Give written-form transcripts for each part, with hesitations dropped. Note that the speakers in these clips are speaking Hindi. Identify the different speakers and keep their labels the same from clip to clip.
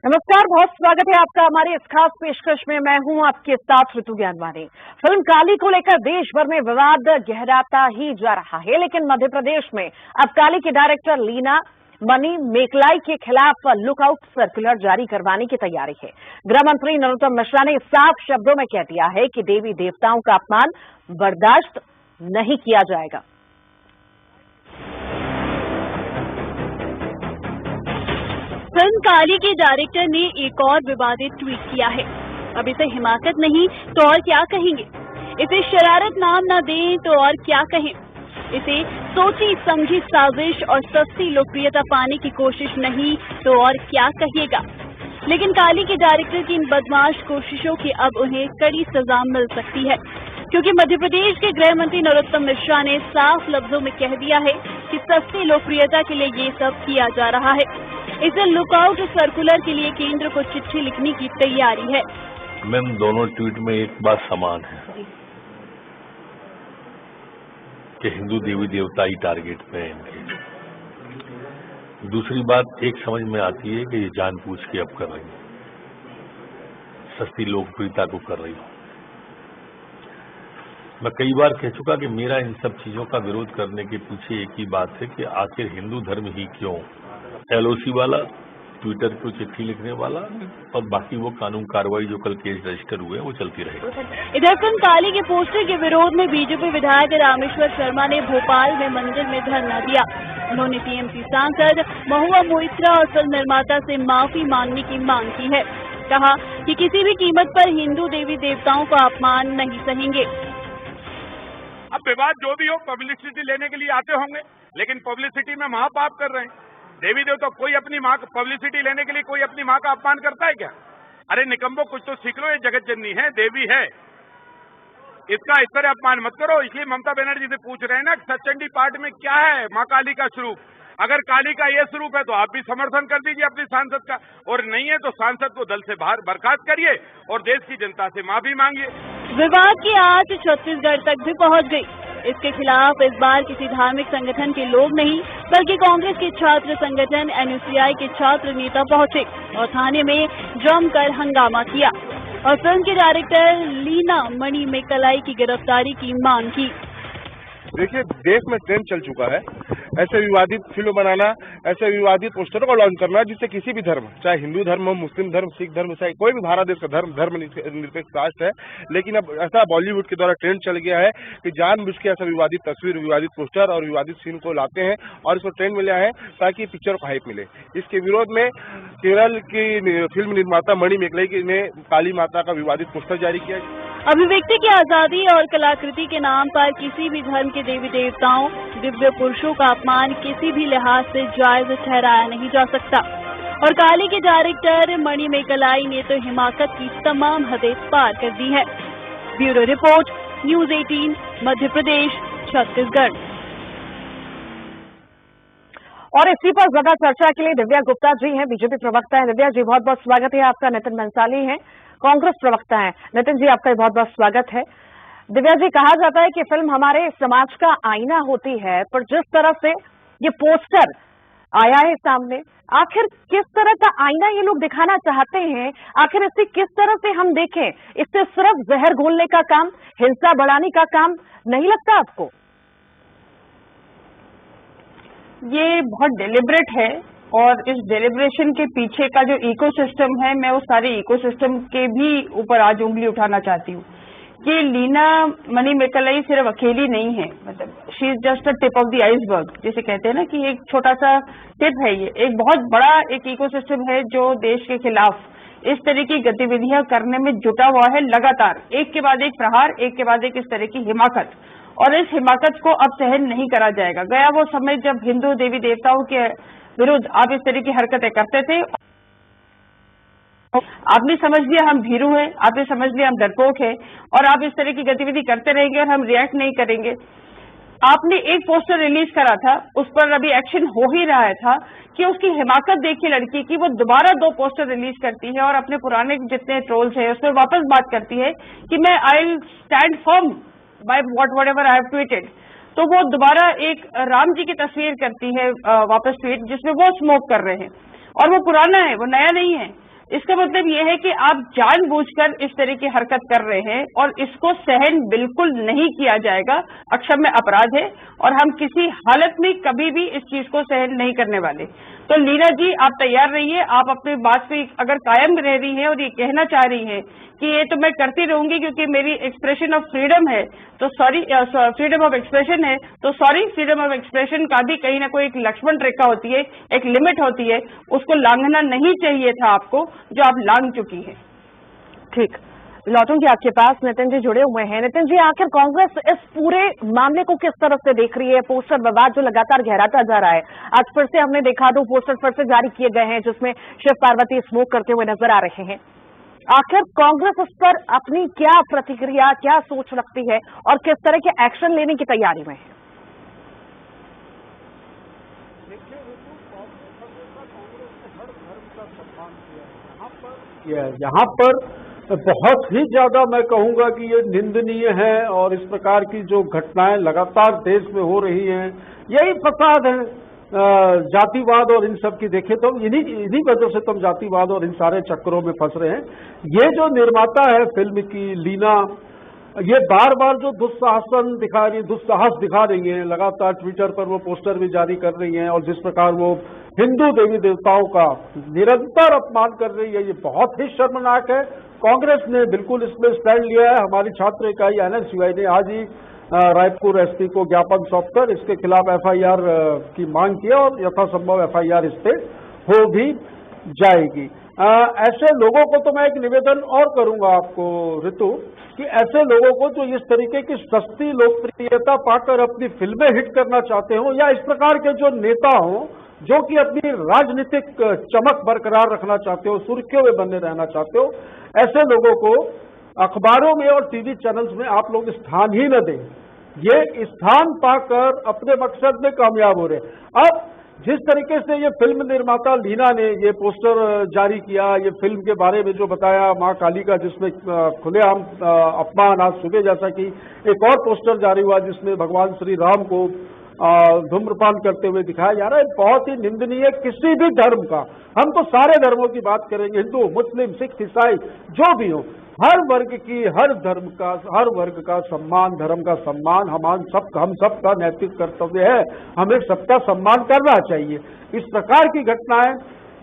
Speaker 1: नमस्कार, बहुत स्वागत है आपका हमारी इस खास पेशकश में। मैं हूं आपके साथ ऋतु ज्ञानवानी। फिल्म काली को लेकर देश भर में विवाद गहराता ही जा रहा है, लेकिन मध्य प्रदेश में अब काली की डायरेक्टर लीना मणि मेकलाई के खिलाफ लुकआउट सर्कुलर जारी करवाने की तैयारी है। गृह मंत्री नरोत्तम मिश्रा ने साफ शब्दों में कह दिया है कि देवी देवताओं का अपमान बर्दाश्त नहीं किया जाएगा।
Speaker 2: फिल्म काली के डायरेक्टर ने एक और विवादित ट्वीट किया है। अब इसे हिमाकत नहीं तो और क्या कहेंगे? इसे शरारत नाम न दें तो और क्या कहें? इसे सोची समझी साजिश और सस्ती लोकप्रियता पाने की कोशिश नहीं तो और क्या कहिएगा? लेकिन काली के डायरेक्टर की इन बदमाश कोशिशों की अब उन्हें कड़ी सजा मिल सकती है, क्योंकि मध्य प्रदेश के गृह मंत्री नरोत्तम मिश्रा ने साफ लफ्जों में कह दिया है कि सस्ती लोकप्रियता के लिए ये सब किया जा रहा है। इसे लुकआउट सर्कुलर के लिए केंद्र को चिट्ठी लिखने की तैयारी है।
Speaker 3: मैम, दोनों ट्वीट में एक बात समान है कि हिंदू देवी देवता ही टारगेट में है इनके। दूसरी बात एक समझ में आती है कि ये जानबूझ के अब कर रही है, सस्ती लोकप्रियता को कर रही है। मैं कई बार कह चुका कि मेरा इन सब चीजों का विरोध करने के पीछे एक ही बात है कि आखिर हिंदू धर्म ही क्यों, एलओसी वाला, ट्विटर को चिट्ठी लिखने वाला और बाकी वो कानून कार्रवाई जो कल केस रजिस्टर हुए वो चलती रहेगी।
Speaker 2: इधर फिल्म काली के पोस्टर के विरोध में बीजेपी विधायक रामेश्वर शर्मा ने भोपाल में मंदिर में धरना दिया। उन्होंने टीएमसी सांसद महुआ मोइत्रा और फिल्म निर्माता से माफी मांगने की मांग की है। कहा कि किसी भी कीमत पर हिंदू देवी देवताओं का अपमान नहीं सहेंगे।
Speaker 4: अब विवाद जो भी हो, पब्लिसिटी लेने के लिए आते होंगे, लेकिन पब्लिसिटी में महापाप कर रहे हैं। देवी देवता कोई अपनी माँ का पब्लिसिटी लेने के लिए कोई अपनी माँ का अपमान करता है क्या? अरे निकम्बो, कुछ तो सीख लो, ये जगत जननी है, देवी है, इसका इस तरह अपमान मत करो। इसलिए ममता बनर्जी से पूछ रहे हैं ना, सचंडी पाठ में क्या है माँ काली का स्वरूप? अगर काली का ये स्वरूप है तो आप भी समर्थन कर दीजिए अपने सांसद का, और नहीं है तो सांसद को दल से बाहर बर्खास्त करिए और देश की जनता से माफी मांगिए।
Speaker 2: विवाद की आंच छत्तीसगढ़ तक भी पहुंच गई। इसके खिलाफ इस बार किसी धार्मिक संगठन के लोग नहीं, बल्कि कांग्रेस के छात्र संगठन एनयूसीआई के छात्र नेता पहुंचे और थाने में जमकर हंगामा किया और फिल्म के डायरेक्टर लीना मणि मेकलाई की गिरफ्तारी की मांग की।
Speaker 5: देखिए, देश में ट्रेंड चल चुका है ऐसे विवादित फिल्म बनाना, ऐसे विवादित पोस्टरों को लॉन्च करना जिससे किसी भी धर्म, चाहे हिंदू धर्म हो, मुस्लिम धर्म, सिख धर्म, चाहे कोई भी भारत देश का धर्म निरपेक्ष राष्ट्र है, लेकिन अब ऐसा बॉलीवुड के द्वारा ट्रेंड चल गया है कि जानबूझ के ऐसा विवादित तस्वीर, विवादित पोस्टर और विवादित सीन को लाते हैं और इसको ट्रेंड में ले आए हैं ताकि पिक्चर को हाइप मिले। इसके विरोध में केरल की फिल्म निर्माता मणि मेकलाई ने काली माता का विवादित पोस्टर जारी किया।
Speaker 2: अभिव्यक्ति की आजादी और कलाकृति के नाम पर किसी भी धर्म के देवी देवताओं, दिव्य पुरुषों का अपमान किसी भी लिहाज से जायज ठहराया नहीं जा सकता और काली के डायरेक्टर मणि मेकलाई ने तो हिमाकत की तमाम हदें पार कर दी है। Bureau report, news 18, Madhya Pradesh, Chhattisgarh.
Speaker 1: और इसी पर ज्यादा चर्चा के लिए दिव्या गुप्ता जी हैं, बीजेपी प्रवक्ता है। दिव्या जी, बहुत बहुत स्वागत है आपका। नितिन बंसाली हैं, कांग्रेस प्रवक्ता है। नितिन जी, आपका बहुत बहुत स्वागत है। दिव्या जी, कहा जाता है कि फिल्म हमारे समाज का आईना होती है, पर जिस तरह से ये पोस्टर आया है सामने, आखिर किस तरह का आईना ये लोग दिखाना चाहते हैं? आखिर इसे किस तरह से हम देखें? इससे सिर्फ जहर घोलने का काम, हिंसा बढ़ाने का काम नहीं लगता आपको?
Speaker 6: ये बहुत डेलिब्रेट है और इस डेलिब्रेशन के पीछे का जो इकोसिस्टम है, मैं उस सारे इकोसिस्टम के भी ऊपर आज उंगली उठाना चाहती हूँ कि लीना मणि मेकलाई सिर्फ अकेली नहीं है। मतलब she is just a tip of the iceberg, जैसे कहते हैं ना कि एक छोटा सा टिप है। ये एक बहुत बड़ा एक इकोसिस्टम है जो देश के खिलाफ इस तरह की गतिविधियां करने में जुटा हुआ है लगातार, एक के बाद एक प्रहार, एक के बाद एक इस तरह की हिमाकत, और इस हिमाकत को अब सहन नहीं करा जाएगा। गया वो समय जब हिंदू देवी देवताओं के विरुद्ध आप इस तरह की हरकतें करते थे, आपने समझ लिया हम भीरू हैं, आपने समझ लिया हम डरपोक हैं और आप इस तरह की गतिविधि करते रहेंगे और हम रिएक्ट नहीं करेंगे। आपने एक पोस्टर रिलीज करा था, उस पर अभी एक्शन हो ही रहा था कि उसकी हिमाकत देखी लड़की की, वो दोबारा 2 पोस्टर रिलीज करती है और अपने पुराने जितने ट्रोल्स हैं उस पर वापस बात करती है कि मैं I will stand firm bye what ever I have tweeted. तो वो दोबारा एक राम जी की तस्वीर करती है वापस ट्वीट, जिसमें वो स्मोक कर रहे हैं और वो पुराना है, वो नया नहीं है। इसका मतलब ये है कि आप जानबूझकर इस तरह की हरकत कर रहे हैं और इसको सहन बिल्कुल नहीं किया जाएगा। अक्षम्य अपराध है और हम किसी हालत में कभी भी इस चीज को सहन नहीं करने वाले। तो लीना जी, आप तैयार रहिए। आप अपनी बात पे अगर कायम रह रही हैं और ये कहना चाह रही हैं कि ये तो मैं करती रहूंगी क्योंकि मेरी एक्सप्रेशन ऑफ फ्रीडम है, तो सॉरी, फ्रीडम ऑफ एक्सप्रेशन है, तो सॉरी, फ्रीडम ऑफ एक्सप्रेशन का भी कहीं ना कोई एक लक्ष्मण रेखा होती है, एक लिमिट होती है, उसको लांघना नहीं चाहिए था आपको, जो आप लांघ चुकी है।
Speaker 1: ठीक, लौटूंगी आपके पास। नितिन जी जुड़े हुए हैं। नितिन जी, आखिर कांग्रेस इस पूरे मामले को किस तरह से देख रही है? पोस्टर विवाद जो लगातार गहराता जा रहा है, आज फिर से हमने देखा 2 पोस्टर फिर से जारी किए गए हैं जिसमें शिव पार्वती स्मोक करते हुए नजर आ रहे हैं। आखिर कांग्रेस इस पर अपनी क्या प्रतिक्रिया, क्या सोच रखती है और किस तरह के एक्शन लेने की तैयारी में है?
Speaker 7: यहाँ पर बहुत ही ज्यादा मैं कहूंगा कि ये निंदनीय है और इस प्रकार की जो घटनाएं लगातार देश में हो रही हैं, यही फसाद है जातिवाद और इन सब की। देखें तो इन्हीं वजह से तुम जातिवाद और इन सारे चक्करों में फंस रहे हैं। ये जो निर्माता है फिल्म की लीना, ये बार बार जो दुस्साहस दिखा रही हैं, लगातार ट्विटर पर वो पोस्टर भी जारी कर रही हैं और जिस प्रकार वो हिंदू देवी देवताओं का निरंतर अपमान कर रही है, ये बहुत ही शर्मनाक है। कांग्रेस ने बिल्कुल इसमें स्टैंड लिया है। हमारी छात्र इकाई NSUI ने आज ही रायपुर SP को ज्ञापन सौंपकर इसके खिलाफ FIR की मांग की और यथासंभव FIR इस पे हो भी जाएगी। ऐसे लोगों को तो मैं एक निवेदन और करूंगा आपको ऋतु, कि ऐसे लोगों को जो इस तरीके की सस्ती लोकप्रियता पाकर अपनी फिल्में हिट करना चाहते हो, या इस प्रकार के जो नेता हों जो कि अपनी राजनीतिक चमक बरकरार रखना चाहते हो, सुर्खियों में बने रहना चाहते हो, ऐसे लोगों को अखबारों में और TV चैनल्स में आप लोग स्थान ही न दें। ये स्थान पाकर अपने मकसद में कामयाब हो रहे। अब जिस तरीके से ये फिल्म निर्माता लीना ने ये पोस्टर जारी किया, ये फिल्म के बारे में जो बताया मां काली का, जिसमें खुलेआम अपमान, आज सुबह जैसा कि एक और पोस्टर जारी हुआ जिसमें भगवान श्री राम को धूम्रपान करते हुए दिखाया जा रहा है, बहुत ही निंदनीय। किसी भी धर्म का, हम तो सारे धर्मों की बात करेंगे, हिंदू, मुस्लिम, सिख, ईसाई जो भी हो, हर वर्ग की, हर धर्म का, हर वर्ग का सम्मान, धर्म का सम्मान हम सबका नैतिक कर्तव्य है। हमें सबका सम्मान करना चाहिए। इस प्रकार की घटनाएं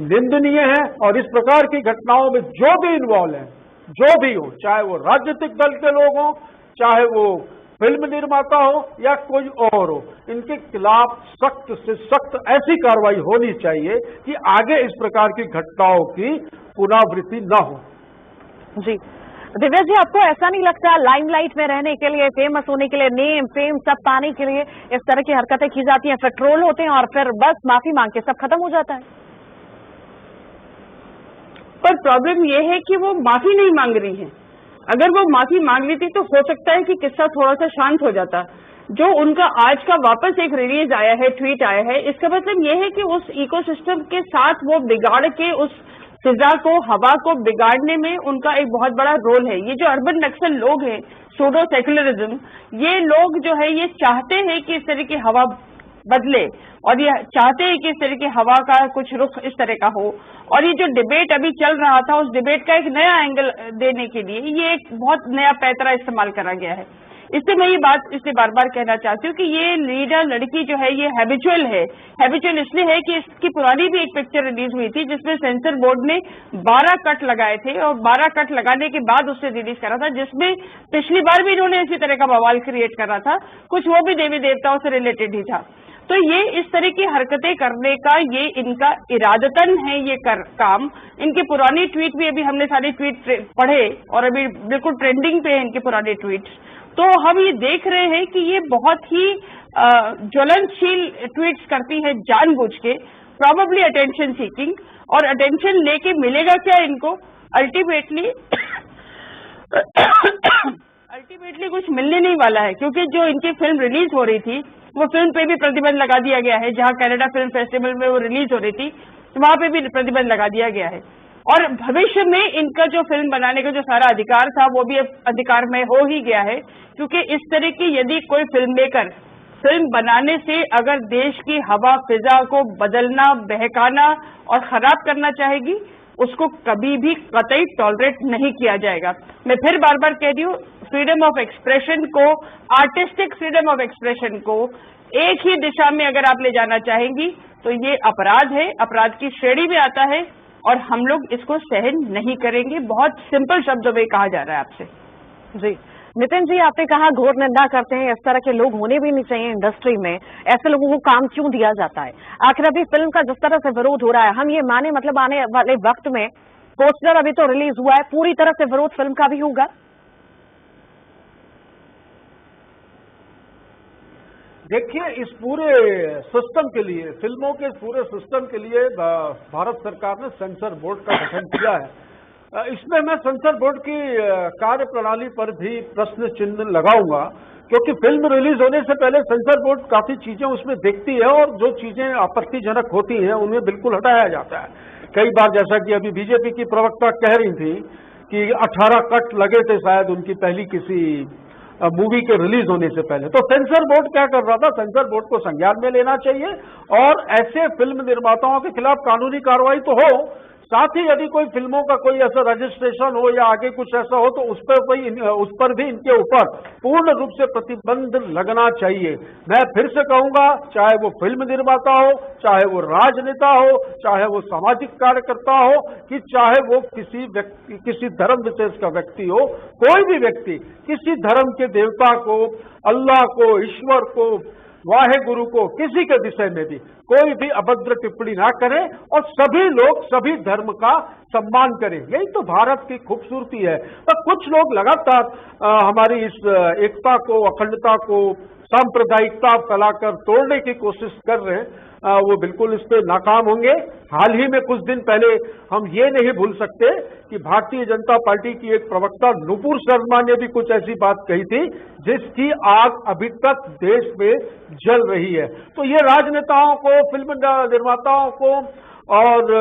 Speaker 7: निंदनीय है और इस प्रकार की घटनाओं में जो भी इन्वॉल्व है, जो भी हो, चाहे वो राजनीतिक दल के लोग हों, चाहे वो फिल्म निर्माता हो या कोई और हो, इनके खिलाफ सख्त से सख्त ऐसी कार्रवाई होनी चाहिए कि आगे इस प्रकार की घटनाओं की पुनरावृत्ति न हो।
Speaker 1: जी दिव्या जी, आपको ऐसा नहीं लगता लाइमलाइट में रहने के लिए, फेमस होने के लिए, नेम फेम सब पाने के लिए इस तरह की हरकतें की जाती हैं, फिर ट्रोल होते हैं और फिर बस माफी मांग के सब खत्म हो जाता है?
Speaker 6: पर प्रॉब्लम यह है कि वो माफी नहीं मांग रही है। अगर वो माफी मांग लेती तो हो सकता है कि किस्सा थोड़ा सा शांत हो जाता। जो उनका आज का वापस एक रिलीज आया है, ट्वीट आया है, इसका मतलब यह है कि उस इकोसिस्टम के साथ वो बिगाड़ के उस फिजा को, हवा को बिगाड़ने में उनका एक बहुत बड़ा रोल है। ये जो अर्बन नक्सल लोग हैं, सूडो सेक्युलरिज्म, ये लोग जो है ये चाहते हैं कि इस तरह की हवा बदले और ये चाहते हैं कि इस तरह की हवा का कुछ रुख इस तरह का हो। और ये जो डिबेट अभी चल रहा था, उस डिबेट का एक नया एंगल देने के लिए ये एक बहुत नया पैतरा इस्तेमाल करा गया है। इससे मैं ये बात इसलिए बार बार कहना चाहती हूँ कि ये लीडर लड़की जो है ये हैबिचुअल है। हैबिचुअल इसलिए है कि इसकी पुरानी भी एक पिक्चर रिलीज हुई थी जिसमें सेंसर बोर्ड ने 12 कट लगाए थे और 12 कट लगाने के बाद उससे रिलीज करा था, जिसमें पिछली बार भी इन्होंने इसी तरह का बवाल क्रिएट करा था, कुछ वो भी देवी देवताओं से रिलेटेड ही था। तो ये इस तरह की हरकतें करने का ये इनका इरादतन है ये काम। इनके पुरानी ट्वीट भी अभी हमने सारे ट्वीट पढ़े और अभी बिल्कुल ट्रेंडिंग पे है इनके पुराने ट्वीट्स। तो हम ये देख रहे हैं कि ये बहुत ही ज्वलनशील ट्वीट्स करती है जानबूझ के, प्रॉबेबली अटेंशन सीकिंग। और अटेंशन लेके मिलेगा क्या इनको? अल्टीमेटली कुछ मिलने नहीं वाला है, क्योंकि जो इनकी फिल्म रिलीज हो रही थी वो फिल्म पे भी प्रतिबंध लगा दिया गया है। जहां कनाडा फिल्म फेस्टिवल में वो रिलीज हो रही थी तो वहां पे भी प्रतिबंध लगा दिया गया है। और भविष्य में इनका जो फिल्म बनाने का जो सारा अधिकार था वो भी अब अधिकार में हो ही गया है, क्योंकि इस तरह की यदि कोई फिल्म मेकर फिल्म बनाने से अगर देश की हवा फिजा को बदलना, बहकाना और खराब करना चाहेगी उसको कभी भी कतई टॉलरेट नहीं किया जाएगा। मैं फिर बार बार कह रही हूँ, फ्रीडम ऑफ एक्सप्रेशन को, आर्टिस्टिक फ्रीडम ऑफ एक्सप्रेशन को एक ही दिशा में अगर आप ले जाना चाहेंगी तो ये अपराध है, अपराध की श्रेणी में आता है और हम लोग इसको सहन नहीं करेंगे। बहुत सिंपल शब्दों में कहा जा रहा है आपसे।
Speaker 1: जी नितिन जी, आपने कहा घोर निंदा करते हैं, इस तरह के लोग होने भी नहीं चाहिए इंडस्ट्री में, ऐसे लोगों को काम क्यों दिया जाता है? आखिर अभी फिल्म का जिस तरह से विरोध हो रहा है, हम ये माने मतलब आने वाले वक्त में, पोस्टर अभी तो रिलीज हुआ है, पूरी तरह से विरोध फिल्म का भी होगा?
Speaker 7: देखिए, इस पूरे सिस्टम के लिए, फिल्मों के इस पूरे सिस्टम के लिए भारत सरकार ने सेंसर बोर्ड का गठन किया है। इसमें मैं सेंसर बोर्ड की कार्य प्रणाली पर भी प्रश्न चिन्ह लगाऊंगा, क्योंकि फिल्म रिलीज होने से पहले सेंसर बोर्ड काफी चीजें उसमें देखती है और जो चीजें आपत्तिजनक होती हैं उन्हें बिल्कुल हटाया जाता है। कई बार, जैसा कि अभी बीजेपी की प्रवक्ता कह रही थी कि 18 कट लगे थे शायद उनकी पहली किसी मूवी के रिलीज होने से पहले, तो सेंसर बोर्ड क्या कर रहा था? सेंसर बोर्ड को संज्ञान में लेना चाहिए और ऐसे फिल्म निर्माताओं के खिलाफ कानूनी कार्रवाई तो हो, साथ ही यदि कोई फिल्मों का कोई ऐसा रजिस्ट्रेशन हो या आगे कुछ ऐसा हो तो उस पर भी इनके ऊपर पूर्ण रूप से प्रतिबंध लगना चाहिए। मैं फिर से कहूंगा, चाहे वो फिल्म निर्माता हो, चाहे वो राजनेता हो, चाहे वो सामाजिक कार्यकर्ता हो, कि चाहे वो किसी धर्म विशेष का व्यक्ति हो, कोई भी व्यक्ति किसी धर्म के देवता को, अल्लाह को, ईश्वर को, वाहे गुरु को, किसी के विषय में भी कोई भी अभद्र टिप्पणी ना करें और सभी लोग सभी धर्म का सम्मान करें। यही तो भारत की खूबसूरती है। तो कुछ लोग लगातार हमारी इस एकता को, अखंडता को, सांप्रदायिकता फैलाकर तोड़ने की कोशिश कर रहे हैं, वो बिल्कुल इस पे नाकाम होंगे। हाल ही में कुछ दिन पहले हम ये नहीं भूल सकते कि भारतीय जनता पार्टी की एक प्रवक्ता नुपुर शर्मा ने भी कुछ ऐसी बात कही थी जिसकी आग अभी तक देश में जल रही है। तो ये राजनेताओं को, फिल्म निर्माताओं को और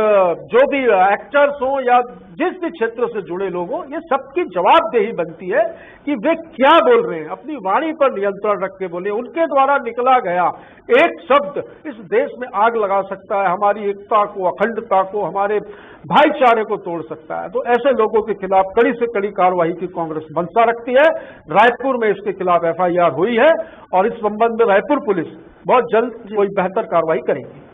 Speaker 7: जो भी एक्टर्स हो या जिस भी क्षेत्र से जुड़े लोग हों, ये सबकी जवाबदेही बनती है कि वे क्या बोल रहे हैं, अपनी वाणी पर नियंत्रण रख के बोले। उनके द्वारा निकला गया एक शब्द इस देश में आग लगा सकता है, हमारी एकता को, अखंडता को, हमारे भाईचारे को तोड़ सकता है। तो ऐसे लोगों के खिलाफ कड़ी से कड़ी कार्रवाई की कांग्रेस मंशा रखती है। रायपुर में इसके खिलाफ FIR हुई है और इस संबंध में रायपुर पुलिस बहुत जल्द कोई बेहतर कार्रवाई करेगी।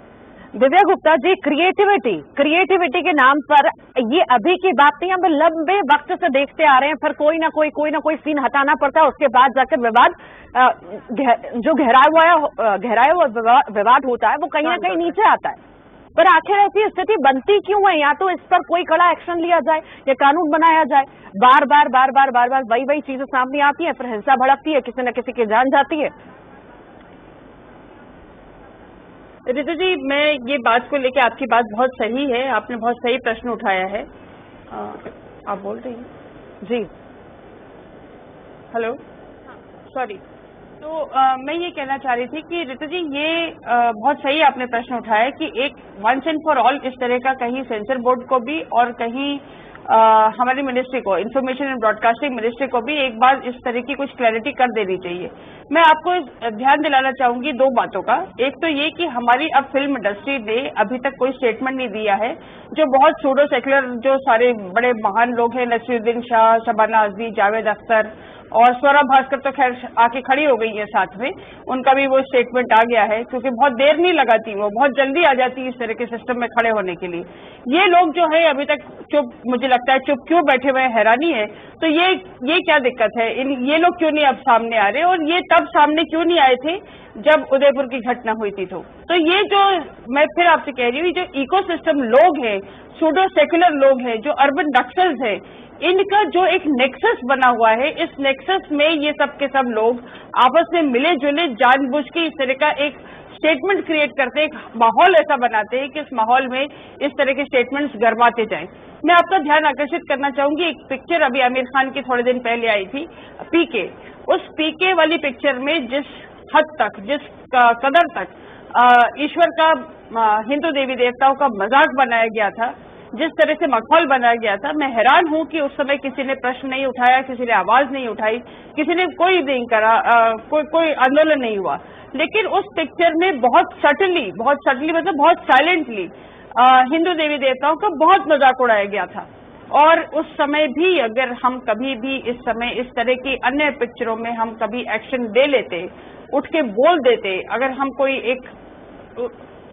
Speaker 1: दिव्या गुप्ता जी, क्रिएटिविटी के नाम पर ये अभी की बात नहीं, हम लंबे वक्त से देखते आ रहे हैं, फिर कोई ना कोई सीन हटाना पड़ता है, उसके बाद जाकर विवाद जो गहराया हुआ विवाद होता है वो कहीं ना कहीं नीचे आता है। पर आखिर ऐसी स्थिति बनती क्यों है? या तो इस पर कोई कड़ा एक्शन लिया जाए या कानून बनाया जाए। बार बार वही चीजें सामने आती है, फिर हिंसा भड़कती है, किसी न किसी की जान जाती है।
Speaker 6: रितु जी, मैं ये बात को लेकर, आपकी बात बहुत सही है, आपने बहुत सही प्रश्न उठाया है। आप बोल रही हैं? जी, हेलो, सॉरी। तो मैं ये कहना चाह रही थी कि रितु जी, ये बहुत सही आपने प्रश्न उठाया कि एक वंस एंड फॉर ऑल इस तरह का कहीं सेंसर बोर्ड को भी और कहीं हमारी मिनिस्ट्री को, इंफॉर्मेशन एंड ब्रॉडकास्टिंग मिनिस्ट्री को भी एक बार इस तरह की कुछ क्लैरिटी कर देनी चाहिए। मैं आपको ध्यान दिलाना चाहूंगी दो बातों का। एक तो ये कि हमारी अब फिल्म इंडस्ट्री ने अभी तक कोई स्टेटमेंट नहीं दिया है। जो बहुत सूडो सेक्युलर जो सारे बड़े महान लोग हैं, नसीरुद्दीन शाह, शबाना आजमी, जावेद अख्तर और स्वरा भास्कर तो खैर आके खड़ी हो गई है साथ में, उनका भी वो स्टेटमेंट आ गया है, क्योंकि बहुत देर नहीं लगाती, वो बहुत जल्दी आ जाती है इस तरह के सिस्टम में खड़े होने के लिए। ये लोग जो है अभी तक चुप, मुझे लगता है चुप क्यों बैठे हुए, हैरानी है। तो ये क्या दिक्कत है? ये लोग क्यों नहीं अब सामने आ रहे, और ये तब सामने क्यों नहीं आए थे जब उदयपुर की घटना हुई थी? तो ये जो मैं फिर आपसे कह रही हूँ, जो इकोसिस्टम लोग हैं, सूडो सेक्युलर लोग हैं, जो अर्बन नक्सल्स हैं, इनका जो एक नेक्सस बना हुआ है, इस नेक्सस में ये सब के सब लोग आपस में मिले जुले जानबूझ के इस तरह का एक स्टेटमेंट क्रिएट करते हैं, एक माहौल ऐसा बनाते हैं कि इस माहौल में इस तरह के स्टेटमेंट्स गरमाते जाएं। मैं आपका ध्यान आकर्षित करना चाहूंगी, एक पिक्चर अभी आमिर खान की थोड़े दिन पहले आई थी, पीके। उस पीके वाली पिक्चर में जिस हद तक, जिस कदर तक ईश्वर का, हिंदू देवी देवताओं का मजाक बनाया गया था, जिस तरह से माहौल बनाया गया था, मैं हैरान हूं कि उस समय किसी ने प्रश्न नहीं उठाया, किसी ने आवाज नहीं उठाई, किसी ने कोई नहीं करा, कोई आंदोलन नहीं हुआ। लेकिन उस पिक्चर में बहुत सटली मतलब बहुत साइलेंटली हिंदू देवी देवताओं का बहुत मजाक उड़ाया गया था। और उस समय भी अगर हम कभी भी इस समय इस तरह की अन्य पिक्चरों में हम कभी एक्शन ले लेते, उठ के बोल देते, अगर हम कोई एक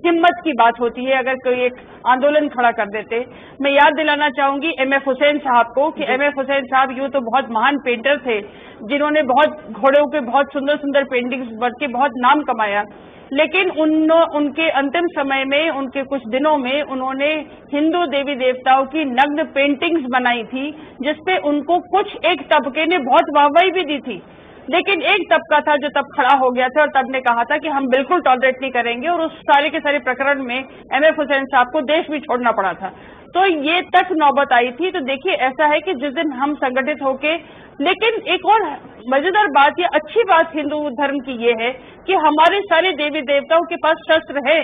Speaker 6: हिम्मत की बात होती है, अगर कोई एक आंदोलन खड़ा कर देते। मैं याद दिलाना चाहूंगी एमएफ हुसैन साहब को कि एमएफ हुसैन साहब यूं तो बहुत महान पेंटर थे, जिन्होंने बहुत घोड़ों के बहुत सुंदर सुंदर पेंटिंग्स बन के बहुत नाम कमाया, लेकिन उनके अंतिम समय में, उनके कुछ दिनों में उन्होंने हिंदू देवी देवताओं की नग्न पेंटिंग्स बनाई थी, जिसपे उनको कुछ एक तबके ने बहुत वाहवाही भी दी थी। लेकिन एक तबका था जो तब खड़ा हो गया था और तब ने कहा था कि हम बिल्कुल टॉलरेट नहीं करेंगे, और उस सारे के सारे प्रकरण में एमएफ हुसैन साहब को देश भी छोड़ना पड़ा था। तो ये तक नौबत आई थी। तो देखिए, ऐसा है कि जिस दिन हम संगठित होके, लेकिन एक और मजेदार बात या अच्छी बात हिंदू धर्म की ये है कि हमारे सारे देवी देवताओं के पास शस्त्र है,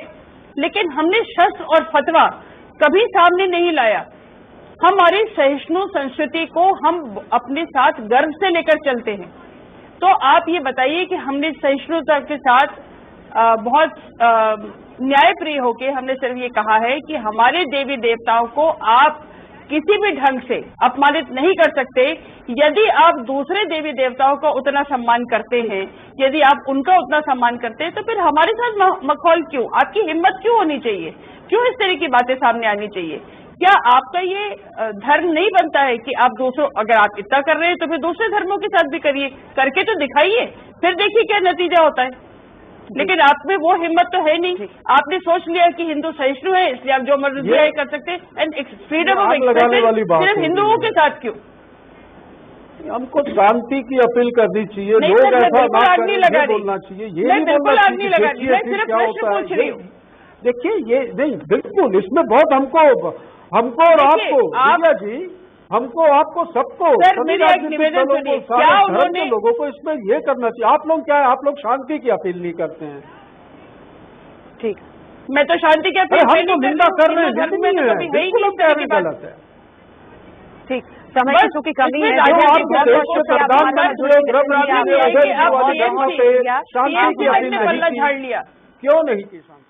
Speaker 6: लेकिन हमने शस्त्र और फतवा कभी सामने नहीं लाया। हमारी सहिष्णु संस्कृति को हम अपने साथ गर्व से लेकर चलते हैं। तो आप ये बताइए कि हमने सहिष्णुता के साथ बहुत न्यायप्रिय होके हमने सिर्फ ये कहा है कि हमारे देवी देवताओं को आप किसी भी ढंग से अपमानित नहीं कर सकते। यदि आप दूसरे देवी देवताओं का उतना सम्मान करते हैं, यदि आप उनका उतना सम्मान करते हैं, तो फिर हमारे साथ मखौल क्यों? आपकी हिम्मत क्यों होनी चाहिए? क्यों इस तरह की बातें सामने आनी चाहिए? क्या आपका ये धर्म नहीं बनता है कि आप दूसरों, अगर आप इतना कर रहे हैं तो फिर दूसरे धर्मों के साथ भी करिए, करके तो दिखाइए, फिर देखिए क्या नतीजा होता है। लेकिन आप में वो हिम्मत तो है नहीं। आपने सोच लिया कि हिंदू सहिष्णु है, इसलिए आप जो मर्जी कर सकते हैं, एंड फ्रीडम ऑफ एक्सप्रेशन सिर्फ हिंदुओं के साथ क्यों?
Speaker 7: हमको शांति की अपील करनी चाहिए, लोग ऐसा ना करें, ये बोलना चाहिए, ये नहीं बोलना चाहिए कि देखिए फिर क्या होता है। देखिए, ये नहीं, बिल्कुल इसमें बहुत हमको और आपको दिव्या जी, हमको आपको सबको
Speaker 6: क्या उन्होंने
Speaker 7: लोगों को इसमें ये करना चाहिए। आप लोग क्या है, आप लोग शांति की अपील नहीं करते हैं।
Speaker 6: ठीक, मैं तो शांति की अपील
Speaker 7: हम तो निंदा कर रहे हैं, बिल्कुल कह रहे हैं, गलत है।
Speaker 1: ठीक, समय की चूंकि कमी है,
Speaker 7: शांति की अपील
Speaker 6: झाड़ लिया
Speaker 7: क्यों नहीं की शांति?